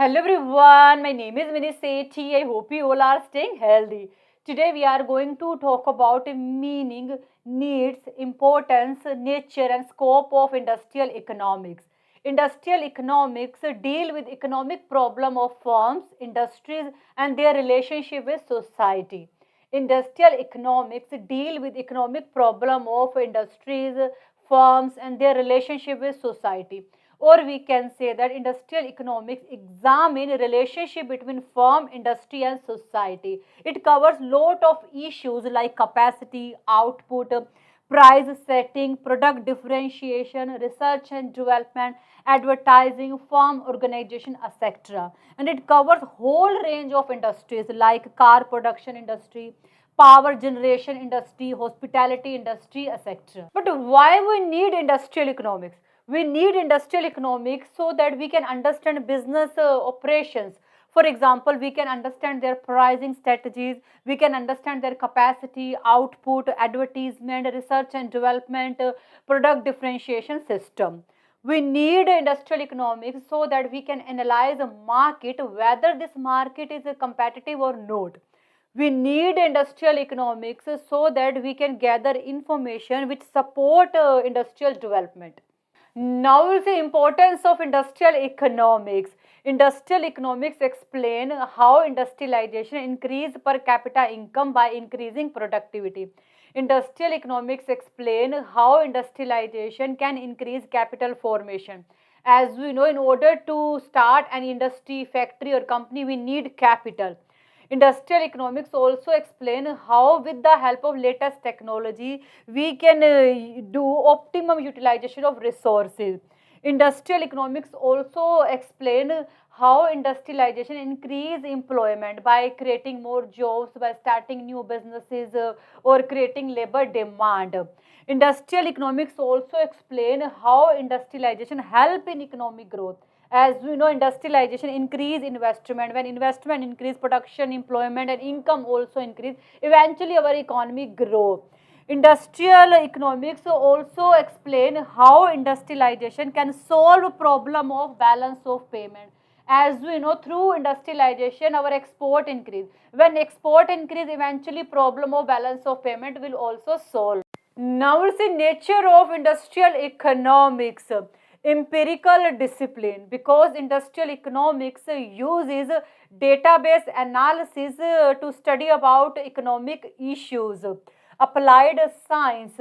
Hello everyone, my name is Mini Sethi. I hope you all are staying healthy. Today we are going to talk about meaning, needs, importance, nature and scope of industrial economics. Industrial economics deal with economic problem of firms, industries and their relationship with society. Industrial economics deal with economic problem of industries, firms and their relationship with society, or we can say that industrial economics examine relationship between firm, industry and society. It covers lot of issues like capacity, output, price setting, product differentiation, research and development, advertising, firm organization, etc. And it covers whole range of industries like car production industry, power generation industry, hospitality industry, etc. But why we need industrial economics? We need industrial economics so that we can understand business operations. For example, we can understand their pricing strategies, we can understand their capacity, output, advertisement, research and development, product differentiation system. We need industrial economics so that we can analyze a market, whether this market is competitive or not. We need industrial economics so that we can gather information which support industrial development. Now is the importance of industrial economics. Industrial economics explain how industrialization increase per capita income by increasing productivity. Industrial economics explain how industrialization can increase capital formation. As we know, in order to start an industry, factory or company, we need capital. Industrial economics also explain how with the help of latest technology we can do optimum utilization of resources. Industrial economics also explain how industrialization increase employment by creating more jobs, by starting new businesses, or creating labor demand. Industrial economics also explain how industrialization help in economic growth. As we know, industrialization increase investment. When investment increase, production, employment and income also increase. Eventually our economy grow. Industrial economics also explain how industrialization can solve problem of balance of payment. As we know, through industrialization our export increase. When export increase, eventually problem of balance of payment will also solve. Now it's the nature of industrial economics. Empirical discipline, because industrial economics uses database analysis to study about economic issues. Applied science,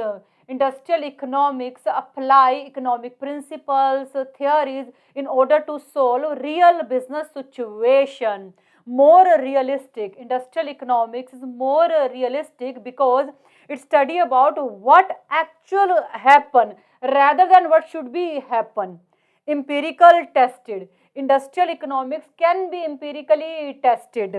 industrial economics apply economic principles, theories in order to solve real business situation. More realistic, industrial economics is more realistic because it study about what actual happen rather than what should be happen. Empirical tested, industrial economics can be empirically tested.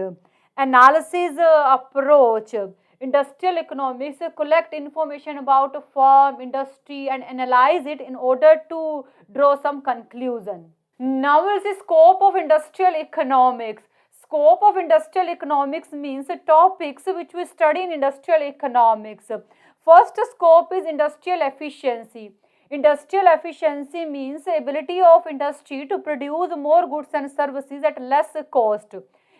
Analysis approach, industrial economics collect information about a firm, industry and analyze it in order to draw some conclusion. Now is the scope of industrial economics. Scope of industrial economics means topics which we study in industrial economics. First scope is industrial efficiency. Industrial efficiency means ability of industry to produce more goods and services at less cost.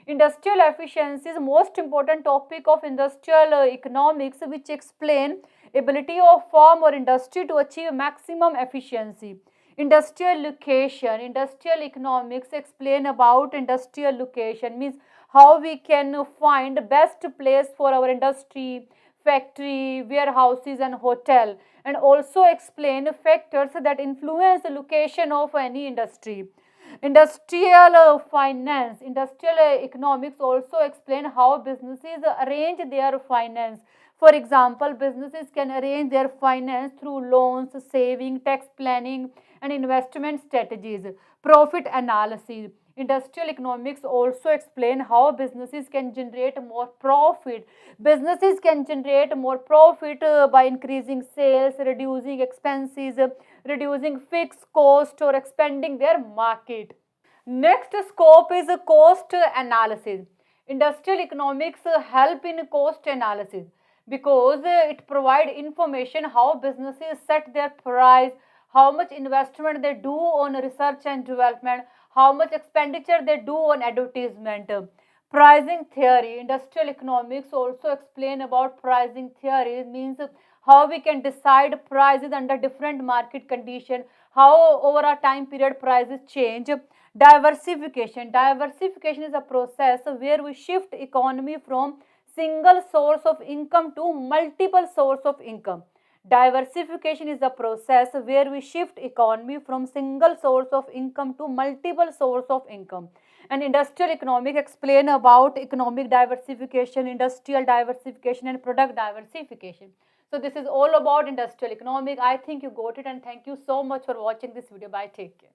Industrial efficiency is most important topic of industrial economics, which explain ability of firm or industry to achieve maximum efficiency. Industrial location, industrial economics explain about industrial location, means how we can find best place for our industry, factory, warehouses and hotel, and also explain factors that influence the location of any industry. Industrial finance, industrial economics also explain how businesses arrange their finance. For example, businesses can arrange their finance through loans, saving, tax planning and investment strategies. Profit analysis, industrial economics also explain how businesses can generate more profit. Businesses can generate more profit by increasing sales, reducing expenses, reducing fixed cost or expanding their market. Next scope is cost analysis. Industrial economics help in cost analysis because it provide information how businesses set their price, how much investment they do on research and development, how much expenditure they do on advertisement. Pricing theory, industrial economics also explain about pricing theory, means how we can decide prices under different market condition, how over a time period prices change. Diversification is a process where we shift economy from single source of income to multiple source of income. Diversification is a process where we shift economy from single source of income to multiple source of income. And industrial economic explain about economic diversification, industrial diversification, and product diversification. So this is all about industrial economic. I think you got it, and thank you so much for watching this video. Bye, take care.